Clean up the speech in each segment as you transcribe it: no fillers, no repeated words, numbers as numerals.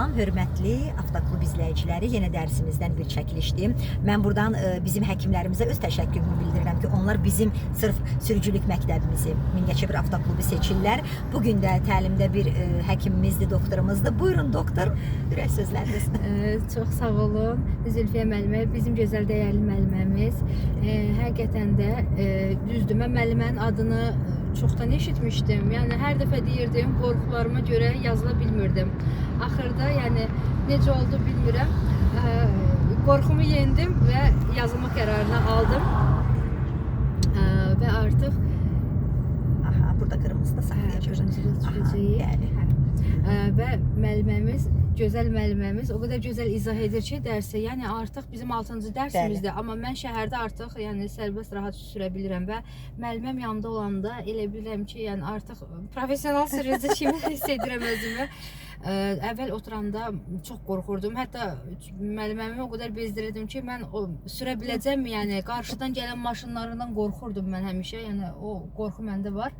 Salam, hörmətli Avtoklub izləyiciləri, yenə dərsimizdən bir çəkilişdir. Mən buradan bizim həkimlərimizə öz təşəkkürümü bildirirəm ki, onlar bizim sırf sürücülük məktəbimizi, Mingəçevir Avtoklubu seçirlər. Bugün də təlimdə bir həkimimizdir, doktorumuzdur. Buyurun doktor, ürək sözləriniz. Çox sağ olun. Zülfiyə müəllimə, bizim gözəl dəyərli müəlliməmiz. Həqiqətən də düzdür, mən müəllimənin adını çoxdan eşitmişdim. Yəni hər dəfə deyirdim, qorxularıma görə yazıla bilmirdim. Axırda, yəni necə oldu bilmirəm. Qorxumu yendim və yazılma qərarını aldım. Və artıq burada qırmızı da saxlayacağıq. Və müəlliməmiz, gözəl müəlliməmiz o qədər gözəl izah edir ki, dərsə, yəni artıq bizim 6-cı dərsimizdir, amma mən şəhərdə artıq yəni sərbəst rahat sürə bilirəm və müəlliməm yanımda olanda elə bilirəm ki, yəni artıq professional sürücü kimi hiss edirəm özümü. Əvvəl oturanda çox qorxurdum. Hətta müəlliməmi o qədər bezdirirdim ki, mən sürə biləcəmmi? Yəni qarşıdan gələn maşınlarından qorxurdum mən həmişə. Yəni o qorxu məndə var.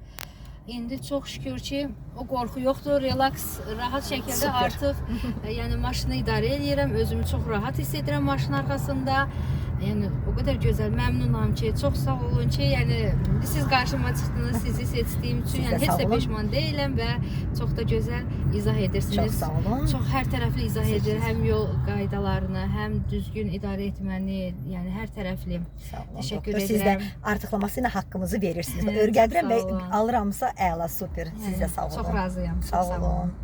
İndi çox şükür ki, o qorxu yoxdur. Relaks, rahat şəkildə artıq yəni maşını idarə edirəm. Özümü çox rahat hiss edirəm maşın arxasında. Yəni o qədər gözəl, məmnunam ki, çox sağ olun ki, yəni siz qarşıma çıxdınız, sizi seçdiyim üçün, yəni heç də peşman deyiləm və çox da gözəl izah edirsiniz. Çox sağ olun. Çox hər tərəfli izah edir, həm yol qaydalarını, həm düzgün idarə etməni, yəni hər tərəfli. Təşəkkür edirəm. Siz də artıqlaması ilə haqqımızı verirsiniz. Örgədirəm və alıramsa əla, super. Siz də sağ olun. Çox razıyam. Sağ olun.